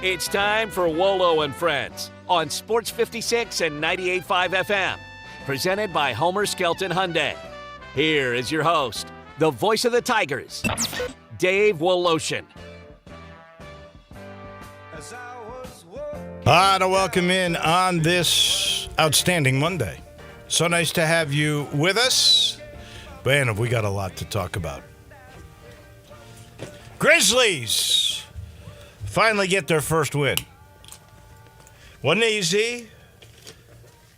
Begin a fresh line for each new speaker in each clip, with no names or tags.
It's time for Wolo and Friends on Sports 56 and 98.5 FM. Presented by Homer Skelton Hyundai. Here is your host, the voice of the Tigers, Dave Woloshin.
To welcome in on this outstanding Monday. So nice to have you with us. Man, have we got a lot to talk about. Grizzlies finally get their first win. Wasn't easy.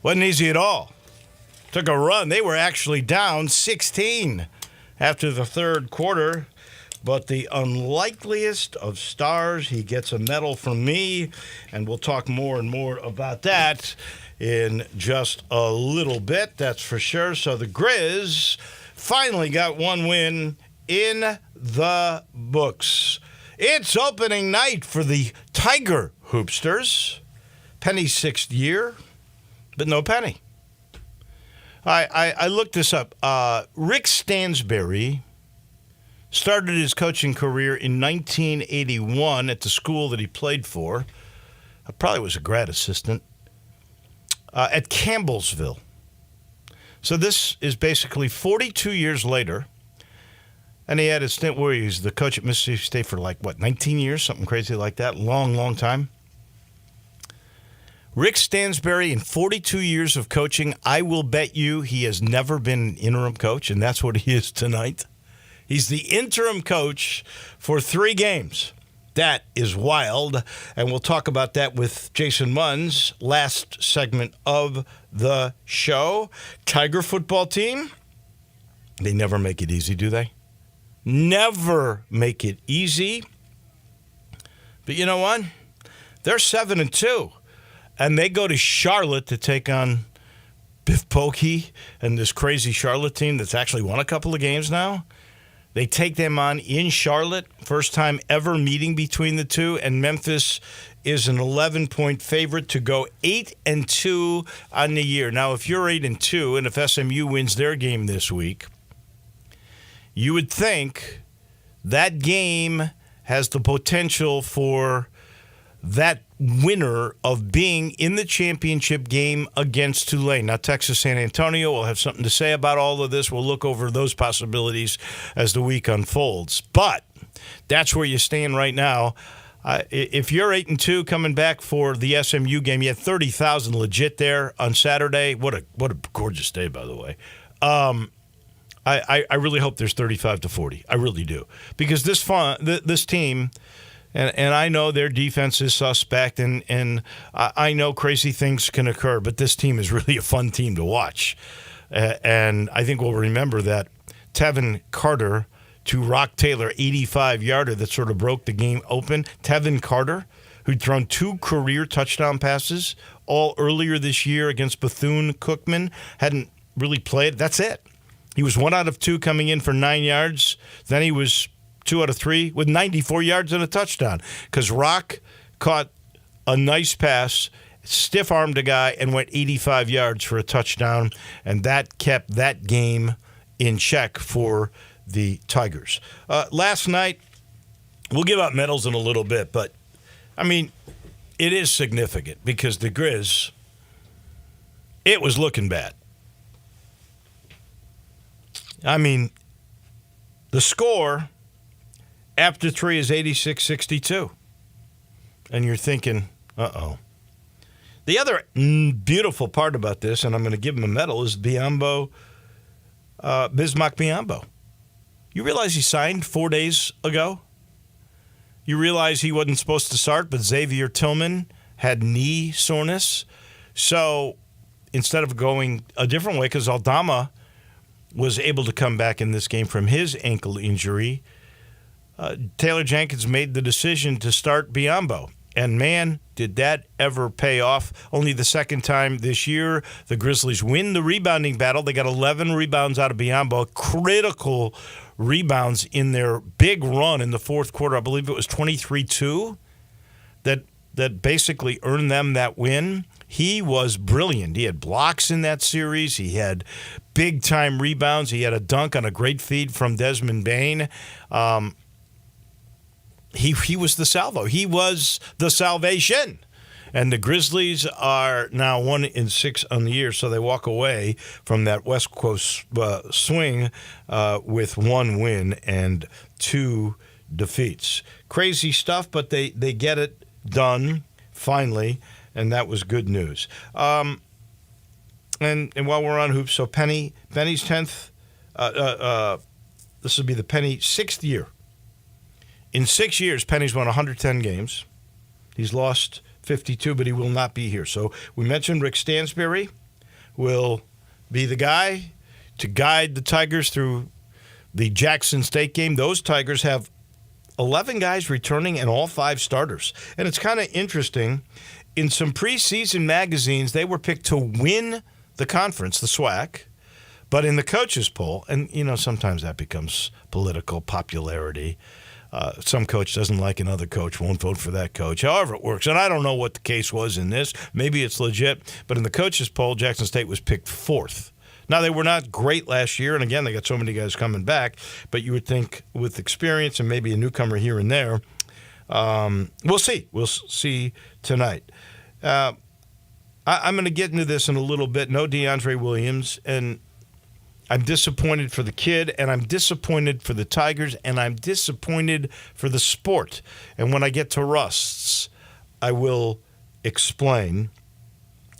Wasn't easy at all. Took a run. They were actually down 16 after the third quarter. But the unlikeliest of stars, he gets a medal from me, and we'll talk more and more about that in just a little bit, that's for sure. So the Grizz finally got one win in the books. It's opening night for the Tiger Hoopsters. Penny's sixth year, but no Penny. I looked this up. Rick Stansberry started his coaching career in 1981 at the school that he played for. I probably was a grad assistant at Campbellsville. So this is basically 42 years later. And he had a stint where he was the coach at Mississippi State for 19 years? Something crazy like that. Long, long time. Rick Stansberry, in 42 years of coaching, I will bet you he has never been an interim coach, and that's what he is tonight. He's the interim coach for 3 games. That is wild, and we'll talk about that with Jason Munns, last segment of the show. Tiger football team, they never make it easy, do they? Never make it easy. But you know what? They're 7-2, and they go to Charlotte to take on Biff Pokey and this crazy Charlotte team that's actually won a couple of games now. They take them on in Charlotte, first time ever meeting between the two, and Memphis is an 11-point favorite to go 8-2 on the year. Now, if you're 8-2, and if SMU wins their game this week, you would think that game has the potential for that winner of being in the championship game against Tulane. Now, Texas San Antonio will have something to say about all of this. We'll look over those possibilities as the week unfolds. But that's where you stand right now. If you're 8-2 coming back for the SMU game, you had 30,000 legit there on Saturday. What a gorgeous day, by the way. I really hope there's 35-40. I really do. Because this team, and I know their defense is suspect, and I know crazy things can occur, but this team is really a fun team to watch. And I think we'll remember that Tevin Carter to Rock Taylor 85-yarder that sort of broke the game open. Tevin Carter, who'd thrown 2 career touchdown passes all earlier this year against Bethune-Cookman, hadn't really played. That's it. He was 1 out of 2 coming in for 9 yards. Then he was 2 out of 3 with 94 yards and a touchdown because Rock caught a nice pass, stiff-armed a guy, and went 85 yards for a touchdown, and that kept that game in check for the Tigers. Last night, we'll give out medals in a little bit, but, I mean, it is significant because the Grizz, it was looking bad. I mean, the score after 3 is 86-62. And you're thinking, uh-oh. The other beautiful part about this, and I'm going to give him a medal, is Bismack Biyombo. You realize he signed 4 days ago? You realize he wasn't supposed to start, but Xavier Tillman had knee soreness. So instead of going a different way, because Aldama was able to come back in this game from his ankle injury, Taylor Jenkins made the decision to start Biyombo. And, man, did that ever pay off. Only the second time this year the Grizzlies win the rebounding battle. They got 11 rebounds out of Biyombo, critical rebounds in their big run in the fourth quarter. I believe it was 23-2 that basically earned them that win. He was brilliant. He had blocks in that series. He had big-time rebounds. He had a dunk on a great feed from Desmond Bane. he was the salvo. He was the salvation. And the Grizzlies are now 1-6 on the year, so they walk away from that West Coast swing with 1 win and 2 defeats. Crazy stuff, but they get it done finally, and that was good news. And while we're on hoops, so Penny's 10th. This will be the Penny 6th year. In 6 years, Penny's won 110 games. He's lost 52, but he will not be here. So we mentioned Rick Stansberry will be the guy to guide the Tigers through the Jackson State game. Those Tigers have 11 guys returning and all 5 starters. And it's kind of interesting. In some preseason magazines, they were picked to win the conference, the SWAC. But in the coaches poll, and, sometimes that becomes political popularity. Some coach doesn't like another coach, won't vote for that coach. However it works. And I don't know what the case was in this. Maybe it's legit. But in the coaches poll, Jackson State was picked 4th. Now, they were not great last year. And, again, they got so many guys coming back. But you would think with experience and maybe a newcomer here and there, we'll see. We'll see tonight. I'm going to get into this in a little bit. No DeAndre Williams. And I'm disappointed for the kid, and I'm disappointed for the Tigers, and I'm disappointed for the sport. And when I get to Rust's, I will explain.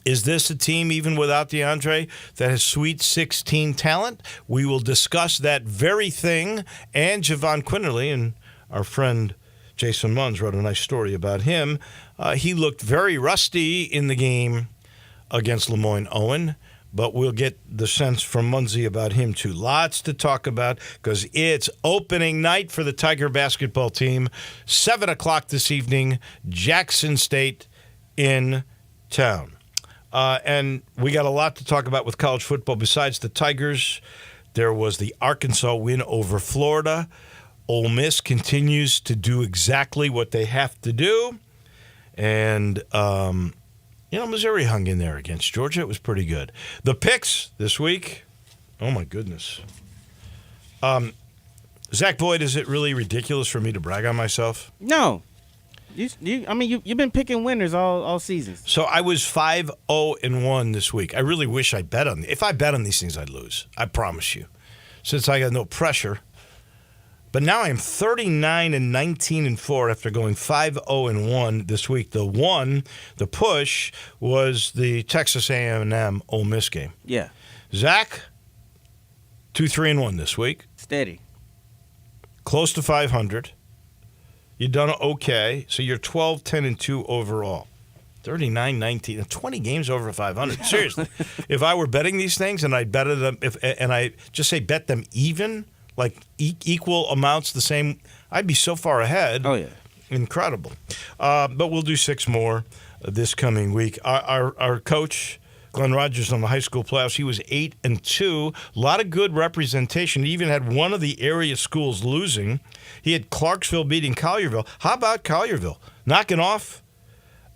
Is this a team, even without DeAndre, that has Sweet 16 talent? We will discuss that very thing. And Javon Quinterly, and our friend Jason Munns wrote a nice story about him. He looked very rusty in the game against Lemoyne Owen. But we'll get the sense from Munzie about him, too. Lots to talk about because it's opening night for the Tiger basketball team. 7 o'clock this evening, Jackson State in town. And we got a lot to talk about with college football. Besides the Tigers, there was the Arkansas win over Florida. Ole Miss continues to do exactly what they have to do. And Missouri hung in there against Georgia. It was pretty good. The picks this week, oh, my goodness. Zach Boyd, is it really ridiculous for me to brag on myself?
No. You've been picking winners all season.
So I was 5-0-1 this week. I really wish I bet on If I bet on these things, I'd lose. I promise you. Since I got no pressure. But now I'm 39-19-4 after going 5-0-1 this week. The push was the Texas A&M Ole Miss game.
Yeah.
Zach, 2-3-1 this week.
Steady.
Close to 500. You've done okay. So you're 12-10-2 overall. 39-19, 20 games over 500. Seriously, if I were betting these things and I betted them, and I just say bet them even. Like equal amounts, the same, I'd be so far ahead.
Oh, yeah.
Incredible. But we'll do 6 more this coming week. Our coach, Glenn Rogers, on the high school playoffs, he was 8-2. A lot of good representation. He even had one of the area schools losing. He had Clarksville beating Collierville. How about Collierville? Knocking off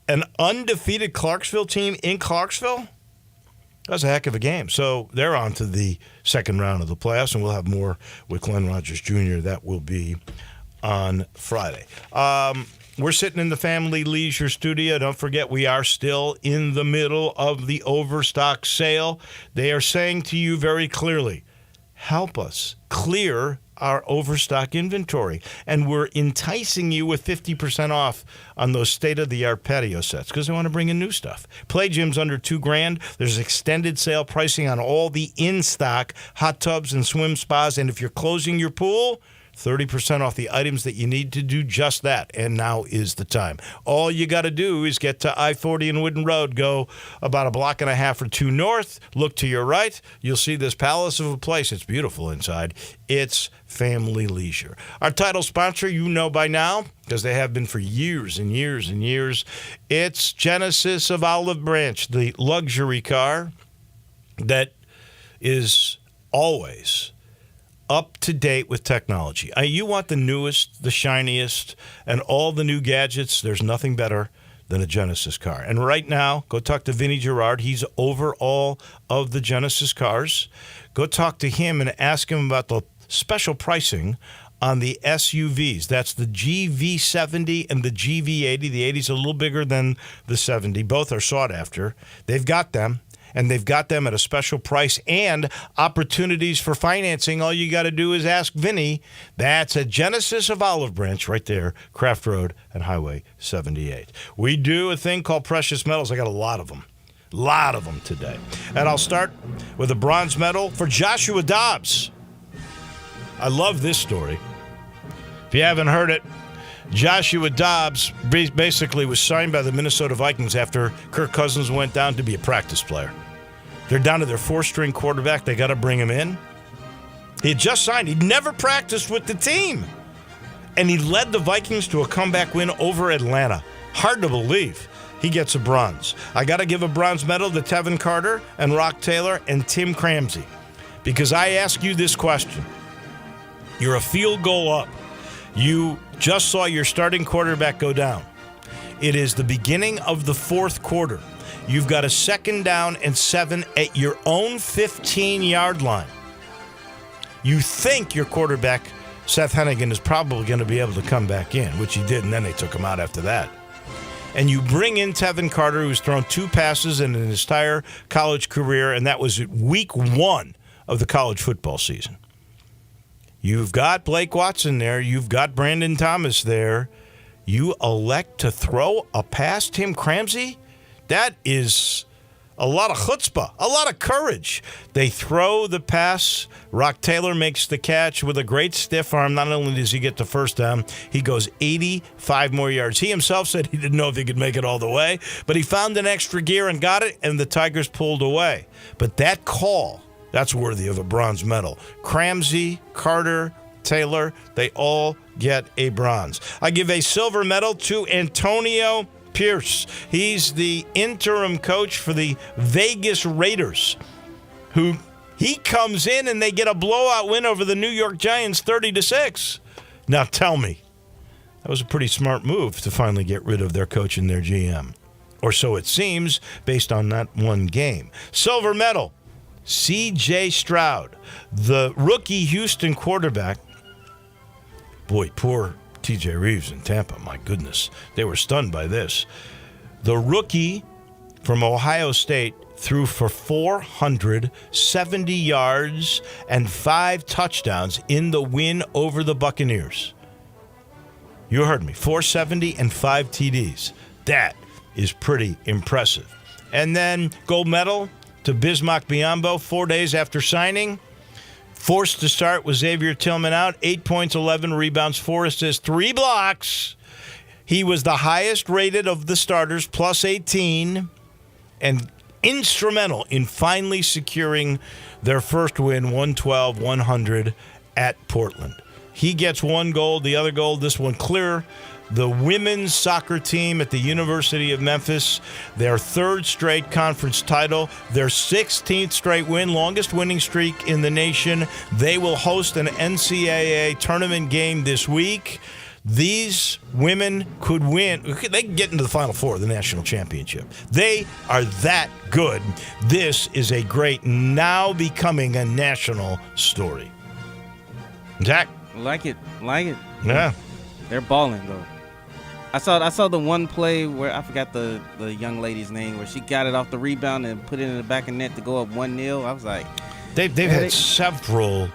an undefeated Clarksville team in Clarksville? That was a heck of a game. So they're on to the second round of the playoffs, and we'll have more with Glenn Rogers Jr. That will be on Friday. We're sitting in the Family Leisure Studio. Don't forget, we are still in the middle of the overstock sale. They are saying to you very clearly, help us clear our overstock inventory. And we're enticing you with 50% off on those state-of-the-art patio sets because they want to bring in new stuff. Play gyms under $2,000. There's extended sale pricing on all the in-stock hot tubs and swim spas. And if you're closing your pool, 30% off the items that you need to do just that. And now is the time. All you got to do is get to I-40 and Wooden Road. Go about a block and a half or 2 north. Look to your right. You'll see this palace of a place. It's beautiful inside. It's Family Leisure. Our title sponsor, you know by now, because they have been for years and years and years. It's Genesis of Olive Branch, the luxury car that is always up to date with technology. You want the newest, the shiniest, and all the new gadgets. There's nothing better than a Genesis car. And right now, go talk to Vinny Gerard. He's over all of the Genesis cars. Go talk to him and ask him about the special pricing on the SUVs. That's the GV70 and the GV80. The 80's a little bigger than the 70. Both are sought after. They've got them, and they've got them at a special price and opportunities for financing. All you got to do is ask Vinny. That's at Genesis of Olive Branch right there, Craft Road and Highway 78. We do a thing called Precious Metals. I got a lot of them. Lot of them today. And I'll start with a bronze medal for Joshua Dobbs. I love this story. If you haven't heard it, Joshua Dobbs basically was signed by the Minnesota Vikings after Kirk Cousins went down to be a practice player. They're down to their four-string quarterback. They got to bring him in. He had just signed. He'd never practiced with the team. And he led the Vikings to a comeback win over Atlanta. Hard to believe. He gets a bronze. I got to give a bronze medal to Tevin Carter and Rock Taylor and Tim Cramsey, because I ask you this question. You're a field goal up. You just saw your starting quarterback go down. It is the beginning of the fourth quarter. You've got a 2nd down and 7 at your own 15-yard line. You think your quarterback, Seth Hennigan, is probably going to be able to come back in, which he did, and then they took him out after that. And you bring in Tevin Carter, who's thrown 2 passes in his entire college career, and that was week 1 of the college football season. You've got Blake Watson there. You've got Brandon Thomas there. You elect to throw a pass, Tim Cramsey? That is a lot of chutzpah, a lot of courage. They throw the pass. Rock Taylor makes the catch with a great stiff arm. Not only does he get the first down, he goes 85 more yards. He himself said he didn't know if he could make it all the way, but he found an extra gear and got it, and the Tigers pulled away. But that call, that's worthy of a bronze medal. Cramsey, Carter, Taylor, they all get a bronze. I give a silver medal to Antonio Pierce. He's the interim coach for the Vegas Raiders, who he comes in and they get a blowout win over the New York Giants 30-6. Now tell me, that was a pretty smart move to finally get rid of their coach and their GM. Or so it seems, based on that one game. Silver medal, C.J. Stroud, the rookie Houston quarterback. Boy, poor T.J. Reeves in Tampa, my goodness. They were stunned by this. The rookie from Ohio State threw for 470 yards and 5 touchdowns in the win over the Buccaneers. You heard me, 470 and 5 TDs. That is pretty impressive. And then gold medal to Bismack Biyombo 4 days after signing. Forced to start with Xavier Tillman out. 8 points, 11 rebounds, 4 assists, 3 blocks. He was the highest rated of the starters, plus 18, and instrumental in finally securing their first win, 112-100 at Portland. He gets 1 gold, the other gold, this one clear. The women's soccer team at the University of Memphis, their 3rd straight conference title, their 16th straight win, longest winning streak in the nation. They will host an NCAA tournament game this week. These women could win. They can get into the Final Four of the national championship. They are that good. This is a great, now becoming a national story. Zach?
Like it.
Yeah.
They're balling, though. I saw the one play where I forgot the young lady's name, where she got it off the rebound and put it in the back of net to go up 1-0. I was like,
they've had several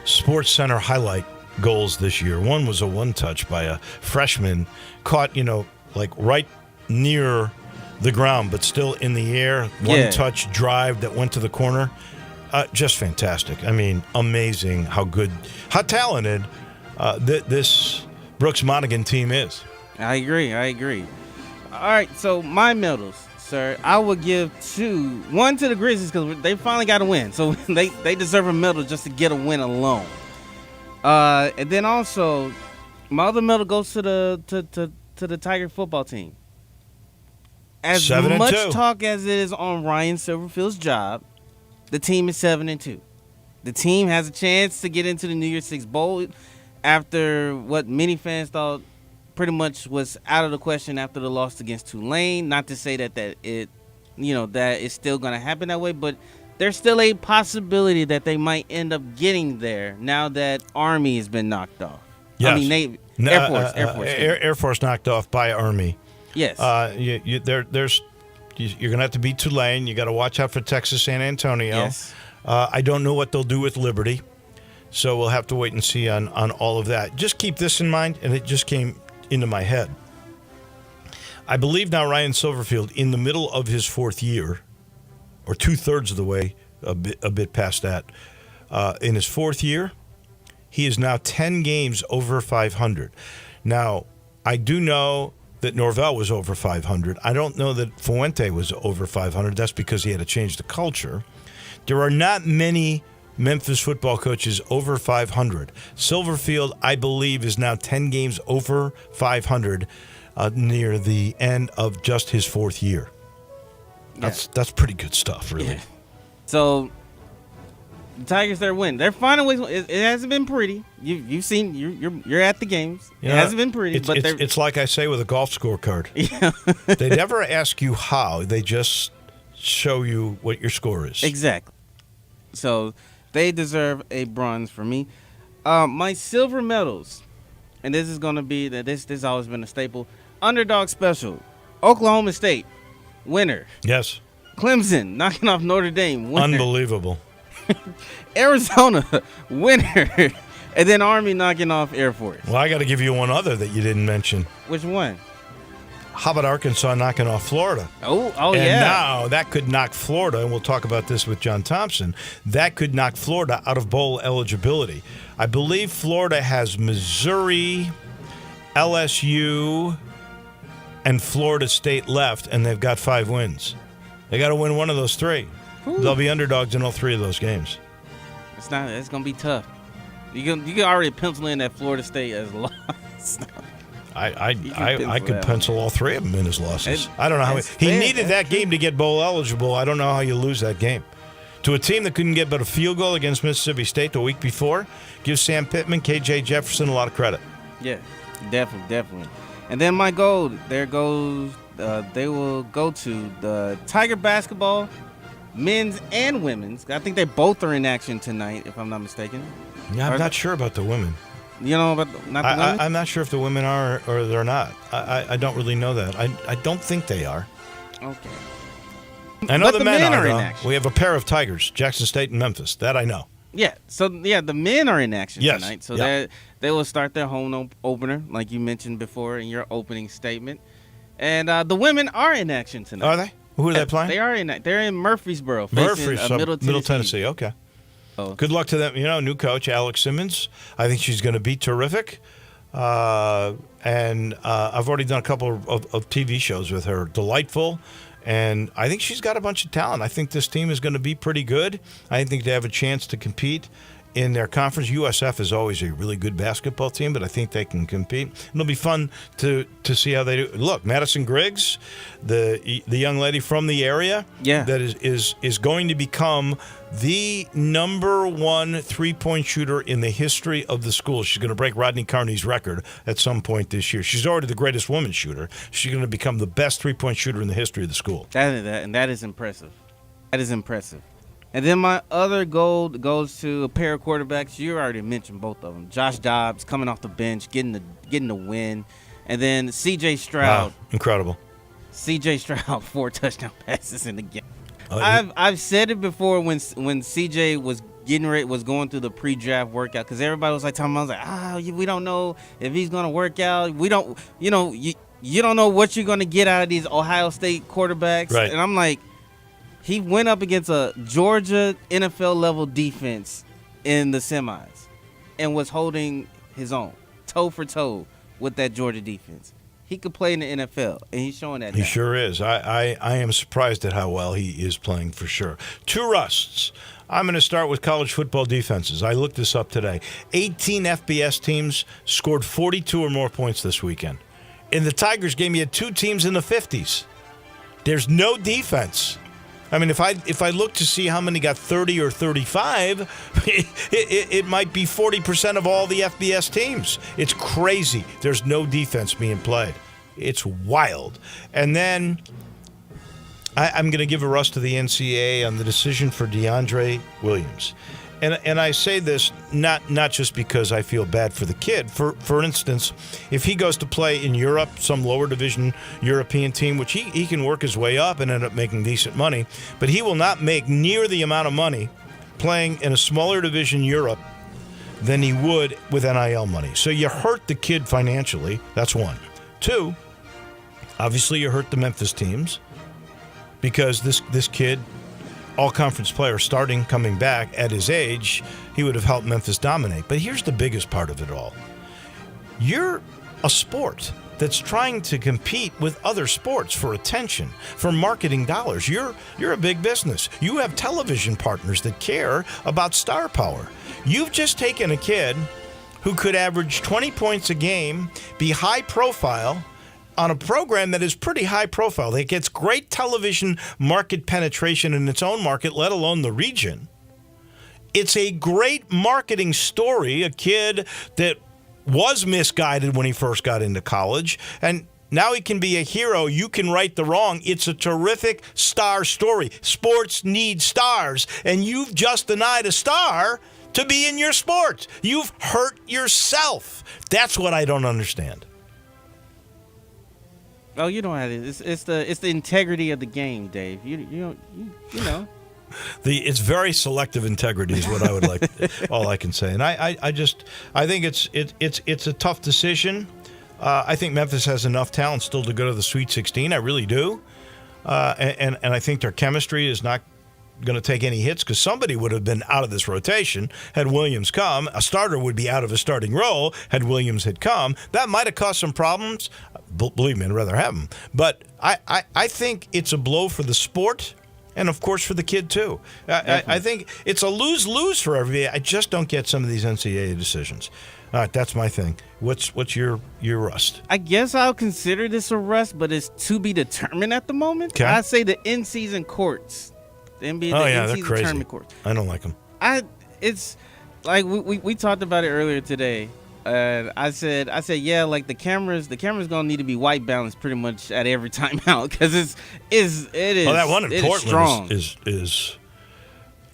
Sports Center highlight goals this year. One was a one-touch by a freshman, caught like right near the ground, but still in the air. One-touch drive that went to the corner. Just fantastic. I mean, amazing how good, how talented this Brooks Monaghan team is.
I agree. All right, so my medals, sir, I will give 1 to the Grizzlies because they finally got a win. So they deserve a medal just to get a win alone. And then also, my other medal goes to the Tiger football team. As much talk as it is on Ryan Silverfield's job, the team is 7-2. The team has a chance to get into the New Year's Six Bowl after what many fans thought pretty much was out of the question after the loss against Tulane. Not to say that it's still going to happen that way, but there's still a possibility that they might end up getting there now that Army has been knocked off.
Yes.
I mean, Navy, Air Force.
Air Force knocked off by Army.
Yes.
You're going to have to beat Tulane. You got to watch out for Texas San Antonio.
Yes.
I don't know what they'll do with Liberty, so we'll have to wait and see on all of that. Just keep this in mind, and it just came into my head. I believe now Ryan Silverfield, in the middle of his fourth year, or 2/3 of the way, a bit past that, in his fourth year, he is now 10 games over 500. Now, I do know that Norvell was over 500. I don't know that Fuente was over 500. That's because he had to change the culture. There are not many Memphis football coaches over 500. Silverfield, I believe, is now 10 games over 500 near the end of just his fourth year. That's pretty good stuff, really.
Yeah. So the Tigers, they're winning. They're finding ways. It hasn't been pretty. You've seen. You're at the games. It hasn't been pretty.
It's like I say with a golf scorecard.
Yeah.
They never ask you how. They just show you what your score is.
Exactly. So they deserve a bronze for me. My silver medals, and this is going to be that this has always been a staple. Underdog special. Oklahoma State, winner.
Yes.
Clemson knocking off Notre Dame, winner.
Unbelievable.
Arizona, winner. And then Army knocking off Air Force.
Well, I got to give you one other that you didn't mention.
Which one?
How about Arkansas knocking off Florida?
Oh,
and
yeah.
Now that could knock Florida, and we'll talk about this with John Thompson, that could knock Florida out of bowl eligibility. I believe Florida has Missouri, LSU, and Florida State left, and they've got 5 wins. They got to win one of those 3.
Ooh.
They'll be underdogs in all 3 of those games.
It's going to be tough. You can already pencil in that Florida State as lost.
I could pencil all 3 of them in as losses. I don't know how he needed that game to get bowl eligible. I don't know how you lose that game. To a team that couldn't get but a field goal against Mississippi State the week before, give Sam Pittman, KJ Jefferson a lot of credit.
Yeah, definitely. And then my gold, they will go to the Tiger basketball, men's and women's. I think they both are in action tonight, if I'm not mistaken.
Yeah, I'm not sure about the women.
You know about the women?
I'm not sure if the women are or they're not. I don't really know that. I don't think they are.
Okay.
I know
but
the men are
in
though.
action.
We have a pair of Tigers, Jackson State and Memphis. That I know.
Yeah. So the men are in action tonight. So
yeah.
they will start their home opener, like you mentioned before in your opening statement. And the women are in action tonight.
Are they? Who are they playing?
They are they're in Murfreesboro, facing Middle Tennessee.
Okay.
Oh.
Good luck to them. You know, new coach Alex Simmons. I think she's going to be terrific. And I've already done a couple of TV shows with her. Delightful. And I think she's got a bunch of talent. I think this team is going to be pretty good. I think they have a chance to compete in their conference. USF is always a really good basketball team, but I think they can compete. It'll be fun to see how they do. Look, Madison Griggs, the young lady from the area, that is going to become the number 1 3-point shooter in the history of the school. She's going to break Rodney Carney's record at some point this year. She's already the greatest woman shooter. She's going to become the best 3-point shooter in the history of the school.
That is impressive. That is impressive. And then my other gold goes to a pair of quarterbacks. You already mentioned both of them. Josh Dobbs coming off the bench, getting the win, and then C.J. Stroud.
Wow, incredible.
C.J. Stroud 4 touchdown passes in the game. I've said it before when C.J. was going through the pre-draft workout, because everybody was like talking about, I was like, we don't know if he's gonna work out. We don't, you don't know what you're gonna get out of these Ohio State quarterbacks.
Right.
And I'm like, he went up against a Georgia NFL level defense in the semis and was holding his own, toe for toe with that Georgia defense. He could play in the NFL, and he's showing that now.
He sure is. I am surprised at how well he is playing, for sure. 2 rusts. I'm going to start with college football defenses. I looked this up today. 18 FBS teams scored 42 or more points this weekend. In the Tigers game, you had 2 teams in the 50s. There's no defense. I mean, if I look to see how many got 30 or 35, it might be 40% of all the FBS teams. It's crazy. There's no defense being played. It's wild. And then I'm going to give a rust to the NCAA on the decision for DeAndre Williams. And I say this not just because I feel bad for the kid. For instance, if he goes to play in Europe, some lower division European team, which he can work his way up and end up making decent money, but he will not make near the amount of money playing in a smaller division Europe than he would with NIL money. So you hurt the kid financially. That's one. Two, obviously you hurt the Memphis teams because this kid, all-conference player, starting, coming back at his age, he would have helped Memphis dominate. But here's the biggest part of it all. You're a sport that's trying to compete with other sports for attention, for marketing dollars. You're a big business. You have television partners that care about star power. You've just taken a kid who could average 20 points a game, be high profile, on a program that is pretty high profile, that gets great television market penetration in its own market, let alone the region. It's a great marketing story, a kid that was misguided when he first got into college, and now he can be a hero. You can right the wrong. It's a terrific star story. Sports need stars, and you've just denied a star to be in your sport. You've hurt yourself. That's what I don't understand.
Oh, you know how it is. It's the integrity of the game, Dave. You know.
It's very selective integrity is what I would like. All I can say, and I think it's a tough decision. I think Memphis has enough talent still to go to the Sweet 16. I really do, and I think their chemistry is not going to take any hits because somebody would have been out of this rotation had Williams come. A starter would be out of a starting role had Williams had come. That might have caused some problems. Believe me, I'd rather have him. But I think it's a blow for the sport and, of course, for the kid, too. I think it's a lose-lose for everybody. I just don't get some of these NCAA decisions. All right, that's my thing. What's your rust?
I guess I'll consider this a rust, but it's to be determined at the moment.
Okay.
I'd say the in-season courts. The NBA,
they're crazy.
Tournament courts.
I don't like them.
It's like we talked about it earlier today. I said, yeah, like the camera's gonna need to be white balanced pretty much at every timeout because it is. Well,
that one in Portland is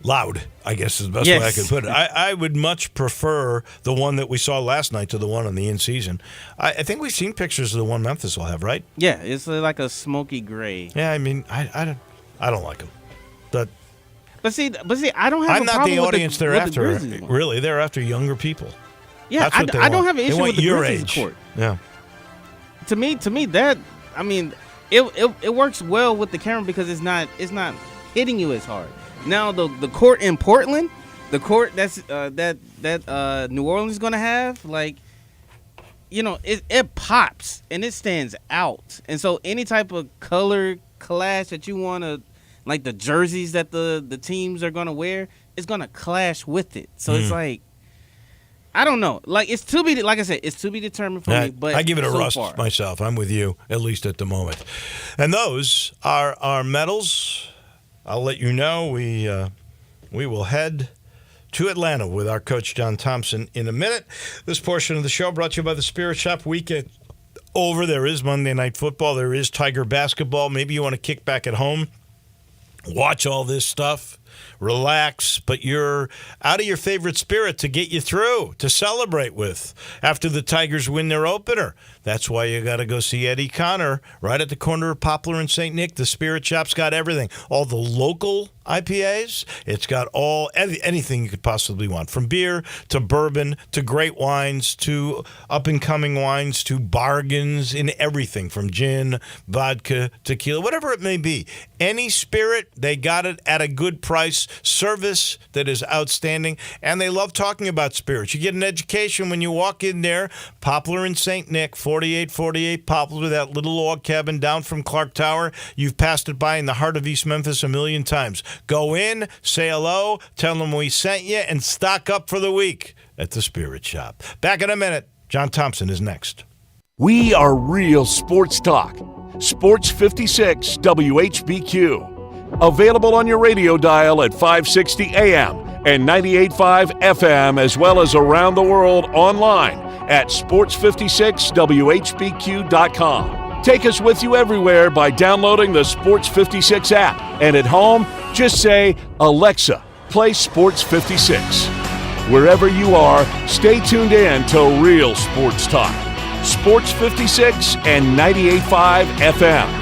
loud, I guess is the best way I could put it. I would much prefer the one that we saw last night to the one on the in-season. I think we've seen pictures of the one Memphis will have, right?
Yeah, it's like a smoky gray.
Yeah, I mean, I don't like them.
But see, I don't have.
I'm
a
not
problem
the audience
with
they're after.
Really,
they're after younger people.
Yeah, I don't have an issue with the Grizzlies court.
Yeah.
To me, that I mean, it works well with the camera because it's not hitting you as hard. Now the court in Portland, the court that's that New Orleans is gonna have, like, you know, it pops and it stands out, and so any type of color clash that you want to. Like the jerseys that the teams are gonna wear, it's gonna clash with it. So it's like, I don't know. Like it's to be determined for me. But
I give it a rust
far.
myself. I'm with you at least at the moment. And those are our medals. I'll let you know we will head to Atlanta with our coach John Thompson in a minute. This portion of the show brought to you by the Spirit Shop. Weekend over. There is Monday Night Football. There is Tiger basketball. Maybe you want to kick back at home. Watch all this stuff, relax, but you're out of your favorite spirit to get you through, to celebrate with after the Tigers win their opener. That's why you got to go see Eddie Connor right at the corner of Poplar and St. Nick. The Spirit Shop's got everything. All the local IPAs. It's got anything you could possibly want, from beer to bourbon to great wines to up-and-coming wines to bargains in everything, from gin, vodka, tequila, whatever it may be. Any spirit, they got it at a good price, service that is outstanding, and they love talking about spirits. You get an education when you walk in there. Poplar and St. Nick, 4848 Poplar, that little log cabin down from Clark Tower. You've passed it by in the heart of East Memphis a million times. Go in, say hello, tell them we sent you, and stock up for the week at the Spirit Shop. Back in a minute. John Thompson is next.
We are real sports talk. Sports 56 WHBQ. Available on your radio dial at 560 AM and 98.5 FM, as well as around the world online at sports56whbq.com. Take us with you everywhere by downloading the Sports 56 app. And at home, just say, Alexa, play Sports 56. Wherever you are, stay tuned in to real sports talk. Sports 56 and 98.5 FM.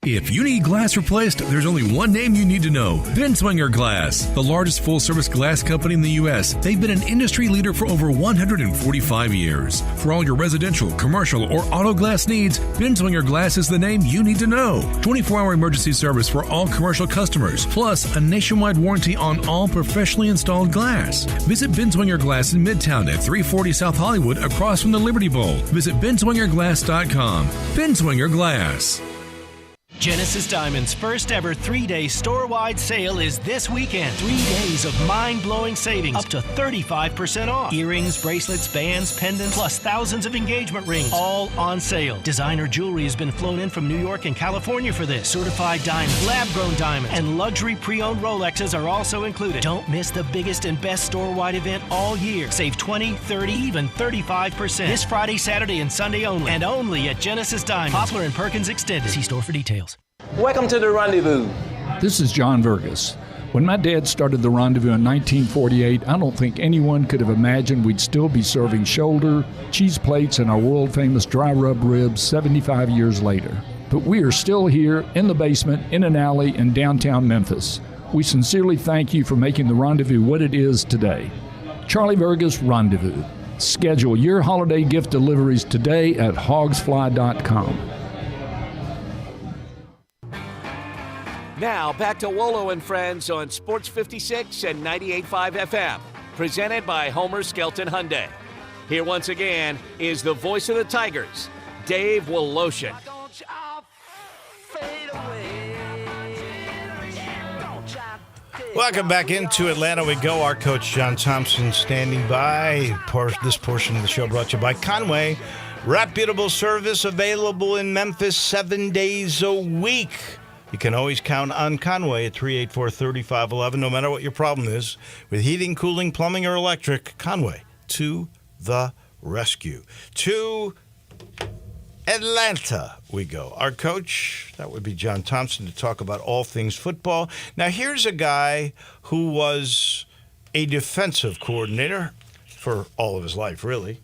If you need glass replaced, there's only one name you need to know. Binswanger Glass, the largest full-service glass company in the U.S. They've been an industry leader for over 145 years. For all your residential, commercial, or auto glass needs, Binswanger Glass is the name you need to know. 24-hour emergency service for all commercial customers, plus a nationwide warranty on all professionally installed glass. Visit Binswanger Glass in Midtown at 340 South Hollywood across from the Liberty Bowl. Visit binswingerglass.com. Binswanger Glass.
Genesis Diamond's first ever 3-day store-wide sale is this weekend. 3 days of mind-blowing savings, up to 35% off. Earrings, bracelets, bands, pendants, plus thousands of engagement rings, all on sale. Designer jewelry has been flown in from New York and California for this. Certified diamonds, lab-grown diamonds, and luxury pre-owned Rolexes are also included. Don't miss the biggest and best store-wide event all year. Save 20, 30, even 35%. This Friday, Saturday, and Sunday only. And only at Genesis Diamond. Poplar and Perkins Extended. See store for details.
Welcome to the Rendezvous.
This is John Vergas. When my dad started the Rendezvous in 1948, I don't think anyone could have imagined we'd still be serving shoulder, cheese plates, and our world-famous dry rub ribs 75 years later. But we are still here in the basement, in an alley in downtown Memphis. We sincerely thank you for making the Rendezvous what it is today. Charlie Vergas Rendezvous. Schedule your holiday gift deliveries today at hogsfly.com.
Now, back to Wolo and Friends on Sports 56 and 98.5 FM, presented by Homer Skelton Hyundai. Here once again is the voice of the Tigers, Dave Woloshin.
Welcome back into Atlanta we go. Our coach, John Thompson, standing by. This portion of the show brought to you by Conway. Reputable service available in Memphis 7 days a week. You can always count on Conway at 384-3511, no matter what your problem is. With heating, cooling, plumbing, or electric, Conway to the rescue. To Atlanta we go. Our coach, that would be John Thompson, to talk about all things football. Now, here's a guy who was a defensive coordinator for all of his life, really.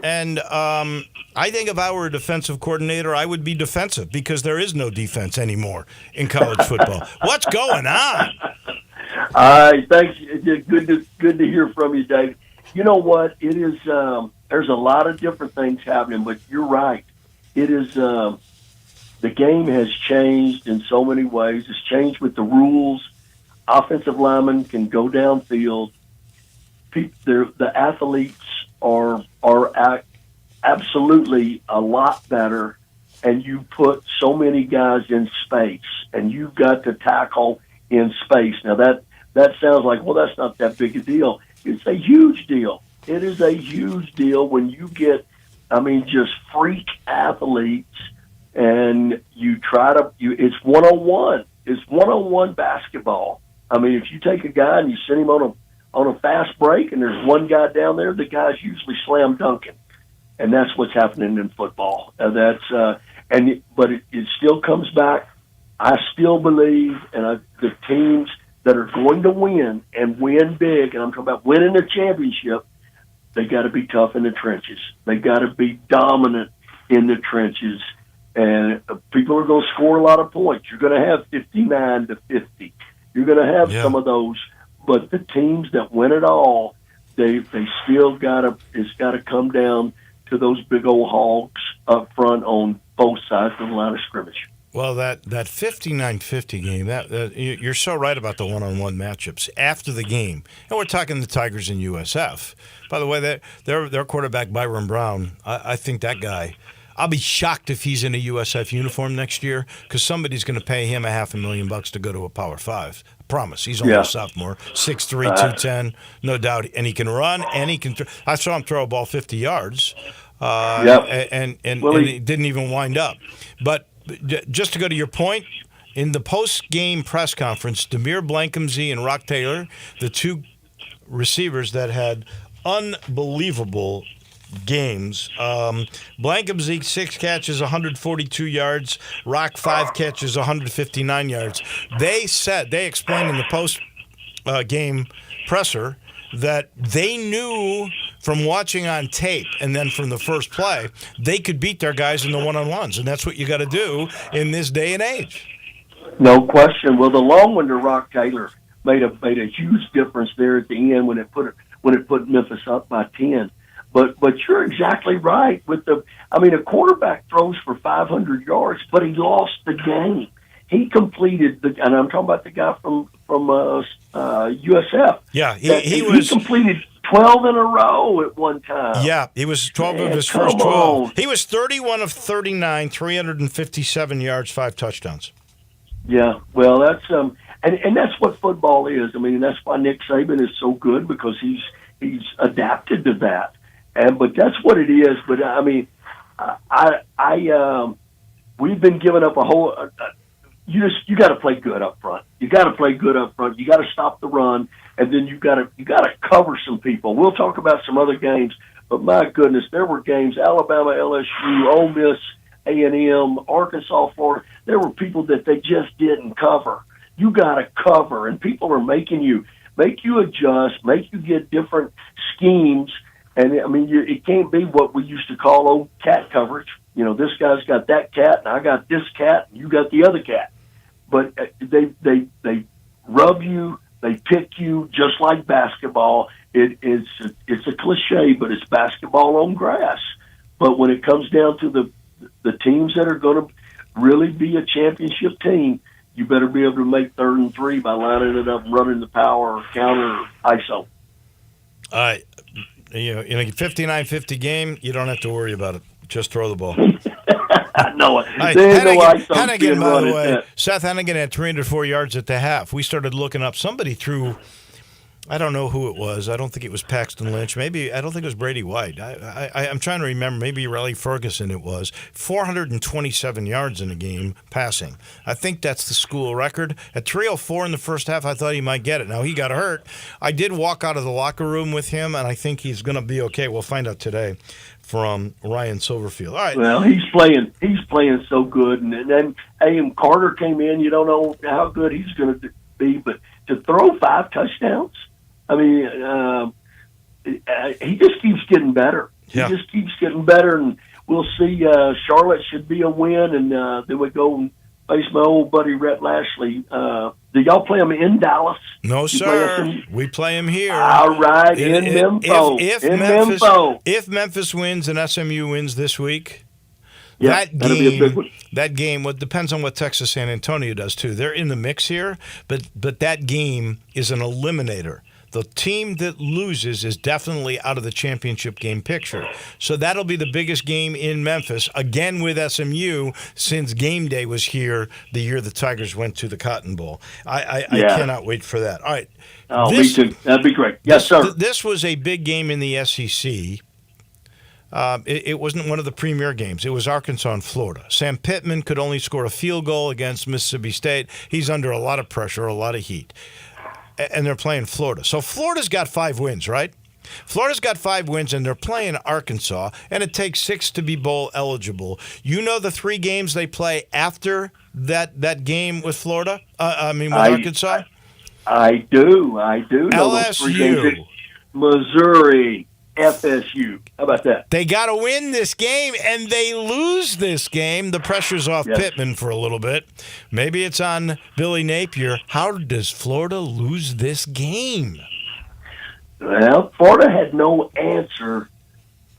And I think if I were a defensive coordinator, I would be defensive because there is no defense anymore in college football. What's going on?
Thanks. Good to hear from you, Dave. You know what? It is. There's a lot of different things happening, but you're right. It is. The game has changed in so many ways. It's changed with the rules. Offensive linemen can go downfield. The athletes are absolutely a lot better, and you put so many guys in space, and you've got to tackle in space. Now, that sounds like, well, that's not that big a deal. It's a huge deal. It is a huge deal when you get, just freak athletes, and you try to, it's one-on-one. It's one-on-one basketball. If you take a guy and you send him on a fast break, and there's one guy down there, the guy's usually slam dunking, and that's what's happening in football. But it still comes back. I still believe, the teams that are going to win and win big, and I'm talking about winning a championship, they got to be tough in the trenches. They got to be dominant in the trenches, and people are going to score a lot of points. You're going to have 59-50. You're going to have some of those. But the teams that win it all, they still it's got to come down to those big old hogs up front on both sides of the line of scrimmage.
Well, that 59-50 game, you're so right about the one-on-one matchups after the game. And we're talking the Tigers and USF. By the way, their quarterback, Byron Brown, I think that guy, I'll be shocked if he's in a USF uniform next year because somebody's going to pay him $500,000 to go to a Power 5. I promise. He's only a sophomore, 6'3", 210, no doubt. And he can run, and he can I saw him throw a ball 50 yards, and he didn't even wind up. But just to go to your point, in the post-game press conference, Demir Blankenzy and Rock Taylor, the two receivers that had unbelievable games. Blankenship 6 catches, 142 yards. Rock 5 catches, 159 yards. They explained in the post game presser that they knew from watching on tape and then from the first play, they could beat their guys in the one-on-ones, and that's what you got to do in this day and age.
No question. Well, the long one to Rock Taylor made a huge difference there at the end when it put Memphis up by 10. But you're exactly right with a quarterback throws for 500 yards, but he lost the game. He completed and I'm talking about the guy from USF.
Yeah,
he completed 12 in a row at one time.
Yeah, he was 12 of his first 12. He was 31 of 39, 357 yards, 5 touchdowns.
Yeah, well, that's and that's what football is. I mean, that's why Nick Saban is so good, because he's adapted to that. But that's what it is. But I mean, we've been giving up a whole. You got to play good up front. You got to play good up front. You got to stop the run, and then you got to cover some people. We'll talk about some other games, but my goodness, there were games: Alabama, LSU, Ole Miss, A&M, Arkansas, Florida. There were people that they just didn't cover. You got to cover, and people are make you adjust, make you get different schemes. And I mean, it can't be what we used to call old cat coverage. You know, this guy's got that cat, and I got this cat, and you got the other cat. But they rub you, they pick you, just like basketball. It's a cliche, but it's basketball on grass. But when it comes down to the teams that are going to really be a championship team, you better be able to make 3rd and 3 by lining it up and running the power, counter, ISO.
All right. In a 59-50 game, you don't have to worry about it. Just throw the ball.
No,
Hennigan, by the way, Seth Hennigan had 304 yards at the half. We started looking up. Somebody threw, I don't know who it was. I don't think it was Paxton Lynch. I don't think it was Brady White. I'm trying to remember. Maybe Riley Ferguson it was. 427 yards in a game passing. I think that's the school record. At 304 in the first half, I thought he might get it. Now, he got hurt. I did walk out of the locker room with him, and I think he's going to be okay. We'll find out today from Ryan Silverfield. All right.
Well, he's playing so good, and then A.M. Carter came in. You don't know how good he's going to be, but to throw 5 touchdowns, I mean, he just keeps getting better.
Yeah.
He just keeps getting better, and we'll see. Charlotte should be a win, and then we go and face my old buddy Rhett Lashley. Do y'all play him in Dallas?
No, sir. We play him here.
All right, in Memphis.
If Memphis wins and SMU wins this week,
that'll be a big one.
That game, well, depends on what Texas San Antonio does too. They're in the mix here, but that game is an eliminator. The team that loses is definitely out of the championship game picture. So that'll be the biggest game in Memphis, again with SMU, since game day was here the year the Tigers went to the Cotton Bowl. I cannot wait for that. All right.
Oh, me too. That'd be great. Yes, sir.
This was a big game in the SEC. It wasn't one of the premier games. It was Arkansas and Florida. Sam Pittman could only score a field goal against Mississippi State. He's under a lot of pressure, a lot of heat. And they're playing Florida. So Florida's got 5 wins, right? Florida's got 5 wins, and they're playing Arkansas, and it takes 6 to be bowl eligible. You know the 3 games they play after that game with Florida? Arkansas?
I do know those 3 games. Missouri, FSU. How about that?
They got to win this game, and they lose this game. The pressure's off Pittman for a little bit. Maybe it's on Billy Napier. How does Florida lose this game?
Well, Florida had no answer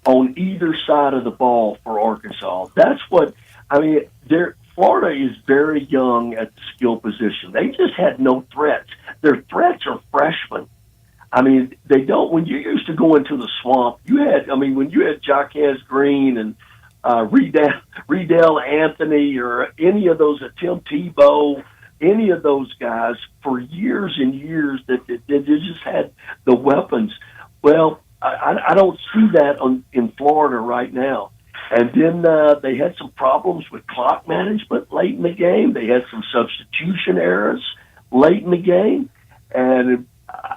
on either side of the ball for Arkansas. That's what I mean. Florida is very young at the skill position. They just had no threats. Their threats are freshmen. I mean, they don't. When you used to go into the swamp, when you had Jaquez Green and Riedel Anthony or any of those, Tim Tebow, any of those guys for years and years that they just had the weapons. Well, I don't see that in Florida right now. And then they had some problems with clock management late in the game. They had some substitution errors late in the game. And,